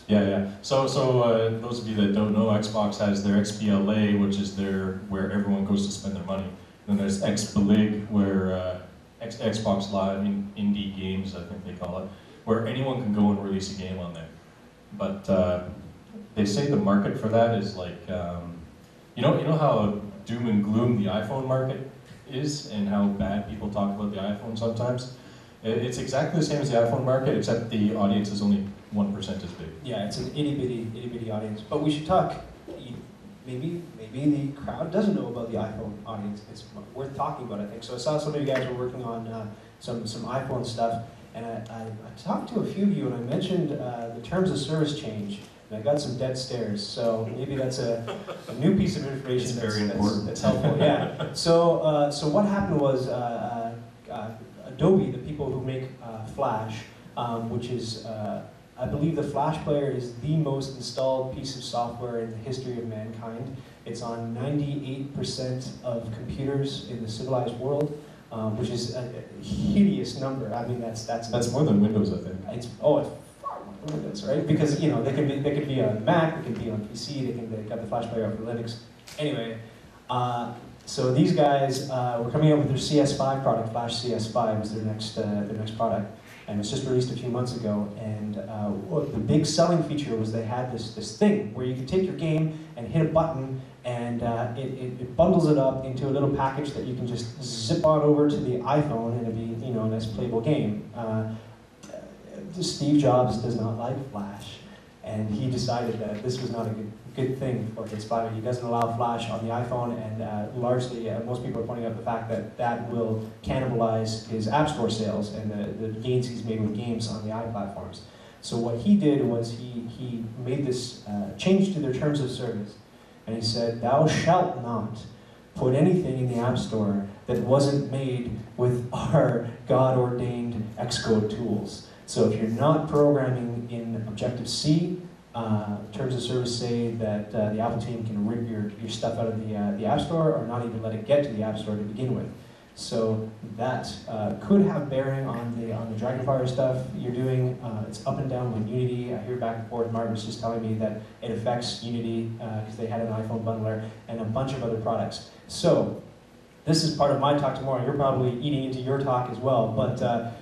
Yeah. So those of you that don't know, Xbox has their XBLA, which is where everyone goes to spend their money. Then there's XBLIG, where Xbox Live indie games, I think they call it, where anyone can go and release a game on there. But they say the market for that is like, you know how doom and gloom the iPhone market is, and how bad people talk about the iPhone sometimes. It's exactly the same as the iPhone market, except the audience is only 1% as big. Yeah, it's an itty bitty audience. But we should talk. Maybe the crowd doesn't know about the iPhone audience. It's worth talking about, I think. So I saw some of you guys were working on some iPhone stuff, and I talked to a few of you, and I mentioned the terms of service change, and I got some dead stares. So maybe that's a new piece of information that's helpful. Yeah. So what happened was Adobe, the people who make Flash, which is I believe the Flash player is the most installed piece of software in the history of mankind. It's on 98% of computers in the civilized world, which is a hideous number. I mean, that's more than Windows, I think. It's far more than Windows, right? Because they could be on Mac, they can be on PC, they've got the Flash player for Linux. Anyway, so these guys were coming up with their CS5 product. Flash CS5 was their next product. And it was just released a few months ago, and the big selling feature was they had this thing where you could take your game and hit a button, and it bundles it up into a little package that you can just zip on over to the iPhone, and it'd be a nice playable game. Steve Jobs does not like Flash, and he decided that this was not a good thing for his file. He doesn't allow Flash on the iPhone, and largely most people are pointing out the fact that that will cannibalize his App Store sales and the gains he's made with games on the iPlatforms. So what he did was he made this change to their terms of service, and he said, "Thou shalt not put anything in the App Store that wasn't made with our God-ordained Xcode tools. So if you're not programming in Objective-C, terms of service say that the Apple team can rip your stuff out of the App Store, or not even let it get to the App Store to begin with. So that could have bearing on the Dragonfire stuff you're doing. It's up and down with Unity. I hear back and forth. Martin was just telling me that it affects Unity because they had an iPhone bundler and a bunch of other products. So this is part of my talk tomorrow. You're probably eating into your talk as well, but.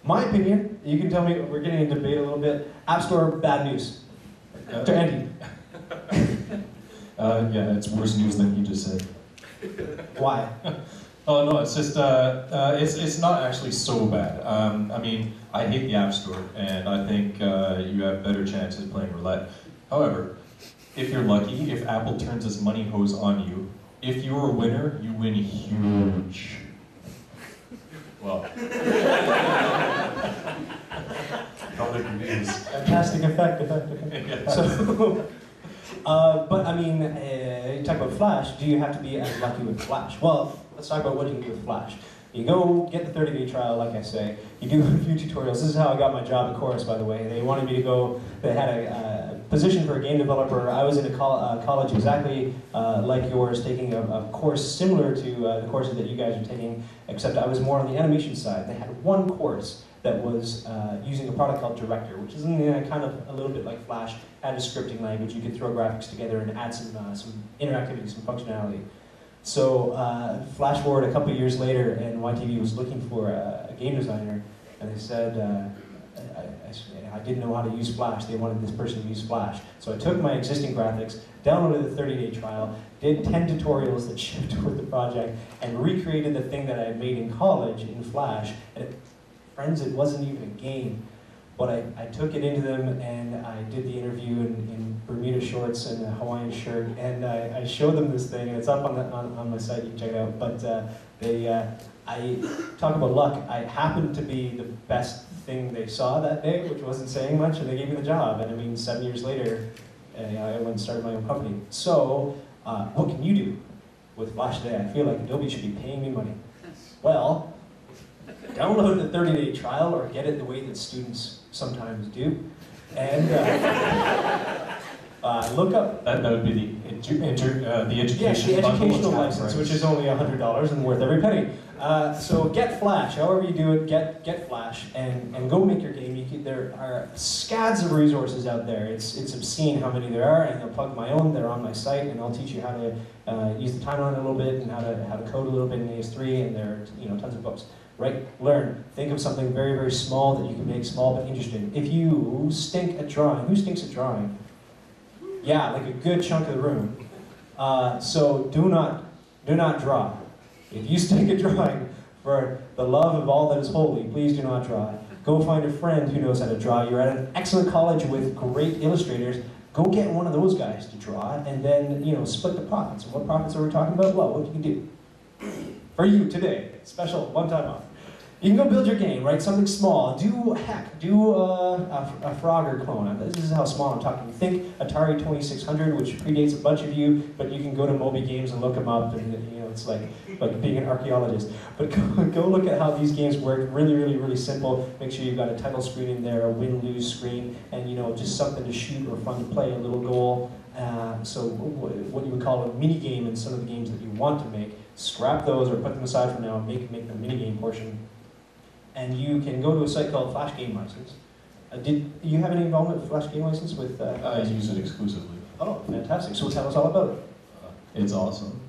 My opinion, you can tell me, we're getting in debate a little bit. App Store, bad news. To Andy. Yeah, it's worse news than you just said. Why? Oh no, it's just, it's not actually so bad. I mean, I hate the App Store, and I think you have better chances playing roulette. However, if you're lucky, if Apple turns its money hose on you, if you're a winner, you win huge. Well, probably confused. Fantastic effect. Yeah. So, but I mean, you talk about Flash. Do you have to be as lucky with Flash? Well, let's talk about what you can do with Flash. You go get the 30-day trial, like I say. You do a few tutorials. This is how I got my job at Chorus, by the way. They wanted me to go. They had a position for a game developer. I was in a college exactly like yours, taking a course similar to the courses that you guys are taking, except I was more on the animation side. They had one course that was using a product called Director, which is kind of a little bit like Flash, had a scripting language. You could throw graphics together and add some interactivity, some functionality. So flash forward a couple years later, and YTV was looking for a game designer, and they said, I didn't know how to use Flash. They wanted this person to use Flash. So I took my existing graphics, downloaded the 30-day trial, did 10 tutorials that shipped with the project, and recreated the thing that I had made in college in Flash. And friends, it wasn't even a game. But I took it into them, and I did the interview in Bermuda shorts and a Hawaiian shirt, and I showed them this thing, and it's up on my site, you can check it out. But I talk about luck. I happened to be the best thing they saw that day, which wasn't saying much, and they gave me the job. And I mean, 7 years later, I went and started my own company. So, what can you do with Flash today? I feel like Adobe should be paying me money. Well, download the 30-day trial, or get it the way that students sometimes do, and look up. That would be the education yes, the educational bundle license, which is only $100 and worth every penny. So get Flash, however you do it, get Flash, and go make your game. There are scads of resources out there. It's obscene how many there are, and I'll plug my own. They're on my site, and I'll teach you how to use the timeline a little bit and how to code a little bit in AS3. And there are tons of books. Right? Learn. Think of something very, very small that you can make small but interesting. If you stink at drawing, who stinks at drawing? Yeah, like a good chunk of the room. So do not draw. If you stink at drawing, for the love of all that is holy, please do not draw. Go find a friend who knows how to draw. You're at an excellent college with great illustrators. Go get one of those guys to draw, and then split the profits. And what profits are we talking about? Well, what you can do for you today, special one-time offer. You can go build your game, right? Something small. Do a Frogger clone. This is how small I'm talking. Think Atari 2600, which predates a bunch of you, but you can go to Moby Games and look them up, and it's like being an archaeologist. But go look at how these games work. Really, really, really simple. Make sure you've got a title screen in there, a win-lose screen, and just something to shoot or fun to play, a little goal. So what you would call a mini game in some of the games that you want to make. Scrap those or put them aside for now. Make the mini game portion. And you can go to a site called Flash Game License. Did you have any involvement with Flash Game License? I use it exclusively. Oh, fantastic. So tell us all about it. It's awesome.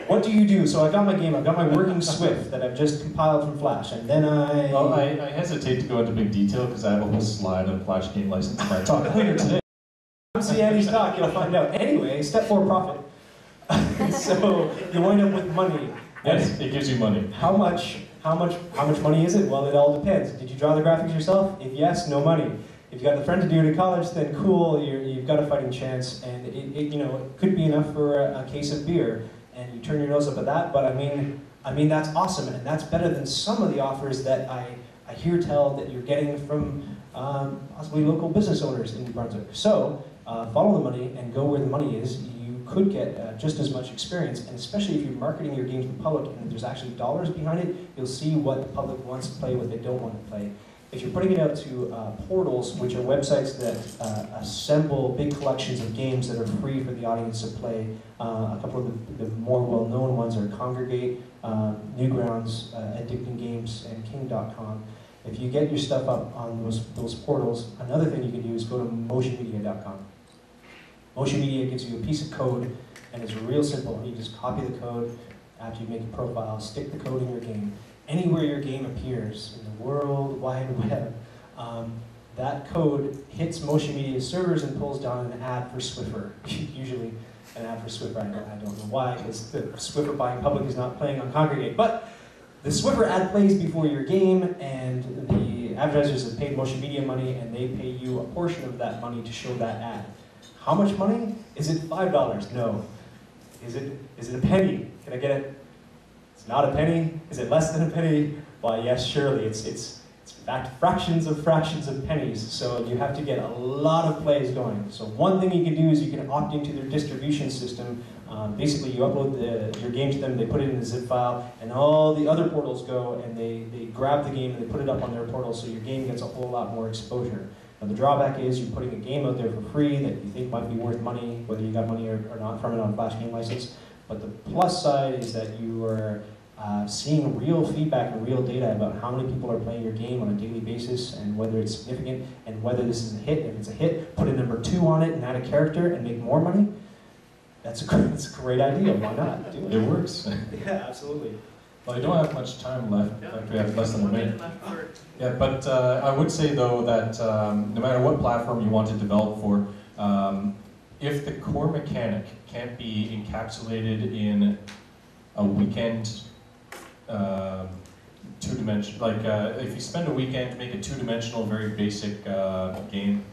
What do you do? So I got my game, I've got my working Swift that I've just compiled from Flash, and then Well, I hesitate to go into big detail because I have a whole slide on Flash Game License that I talk later today. Come see Andy's talk, you'll find out. Anyway, step 4, profit. So you wind up with money. Yes, it gives you money. How much money is it? Well, it all depends. Did you draw the graphics yourself? If yes, no money. If you got the friend to do it at college, then cool, you've got a fighting chance, and it could be enough for a case of beer, and you turn your nose up at that. But I mean that's awesome, and that's better than some of the offers that I hear tell that you're getting from possibly local business owners in New Brunswick. So follow the money and go where the money is. You could get just as much experience, and especially if you're marketing your game to the public and there's actually dollars behind it, you'll see what the public wants to play, what they don't want to play. If you're putting it out to portals, which are websites that assemble big collections of games that are free for the audience to play, a couple of the more well-known ones are Congregate, Newgrounds, Addicting Games, and King.com. If you get your stuff up on those portals, another thing you can do is go to motionmedia.com. Motion Media gives you a piece of code, and it's real simple. You just copy the code after you make a profile, stick the code in your game. Anywhere your game appears in the World Wide Web, that code hits Motion Media's servers and pulls down an ad for Swiffer. Usually an ad for Swiffer, I don't know why, because the Swiffer buying public is not playing on Congregate. But the Swiffer ad plays before your game, and the advertisers have paid Motion Media money, and they pay you a portion of that money to show that ad. How much money? Is it $5? No. Is it a penny? Can I get it? It's not a penny. Is it less than a penny? Why, yes, surely. It's fractions of pennies. So you have to get a lot of plays going. So one thing you can do is you can opt into their distribution system. Basically, you upload your game to them, they put it in a zip file, and all the other portals go and they grab the game and they put it up on their portal, so your game gets a whole lot more exposure. Now the drawback is you're putting a game out there for free that you think might be worth money, whether you got money or not from it on Flash Game License. But the plus side is that you are seeing real feedback and real data about how many people are playing your game on a daily basis and whether it's significant and whether this is a hit. If it's a hit, put a number 2 on it and add a character and make more money. That's a great idea. Why not? Do it. It works. Yeah, absolutely. Well, I don't have much time left. In fact, we have less than a minute. Yeah, but I would say though that no matter what platform you want to develop for, if the core mechanic can't be encapsulated in a weekend two-dimensional, like if you spend a weekend to make a two-dimensional, very basic game,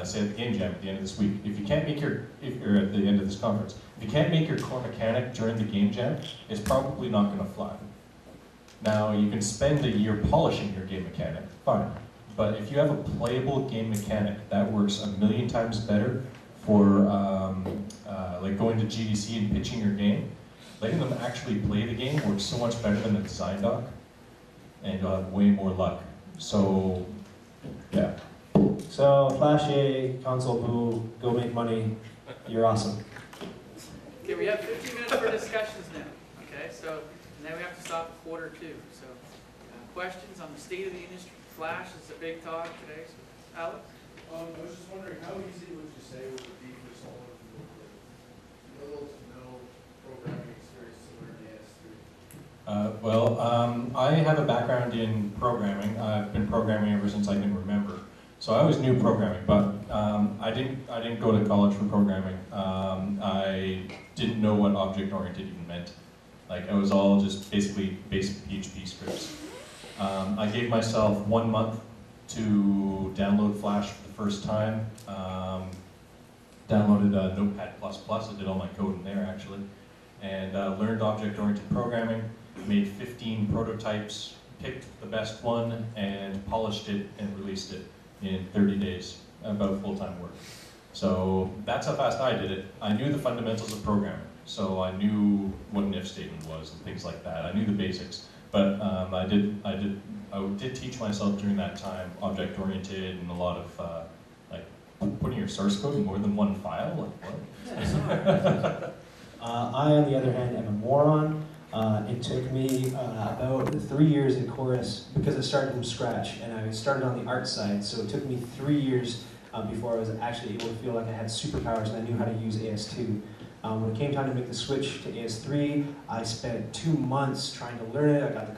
say at the Game Jam at the end of this week, if you can't make or at the end of this conference, if you can't make your core mechanic during the Game Jam, it's probably not going to fly. Now, you can spend a year polishing your game mechanic, fine. But if you have a playable game mechanic, that works a million times better for like going to GDC and pitching your game. Letting them actually play the game works so much better than a design doc, and you'll have way more luck. So, yeah. So, Flash A, console boo, go make money, you're awesome. Okay, we have 15 minutes for discussions now. Okay, so now quarter two. So questions on the state of the industry? Flash is a big talk today. So, Alex? I was just wondering, how easy would you say would it be for someone with little to no programming experience to learn AS3? I have a background in programming. I've been programming ever since I can remember. So I always knew programming, but I didn't go to college for programming. I didn't know what object-oriented even meant. Like, it was all just basically basic PHP scripts. I gave myself 1 month to download Flash for the first time. Downloaded Notepad++, I did all my code in there actually, and learned object-oriented programming, made 15 prototypes, picked the best one, and polished it and released it in 30 days, about full-time work. So that's how fast I did it. I knew the fundamentals of programming, so I knew what an if statement was and things like that. I knew the basics, but I did teach myself during that time object-oriented and a lot of like putting your source code in more than one file. Like what? I, on the other hand, am a moron. It took me about 3 years in chorus because it started from scratch, and I started on the art side, so it took me 3 years before I was actually able to feel like I had superpowers and I knew how to use AS2. When it came time to make the switch to AS3, I spent 2 months trying to learn it. I got the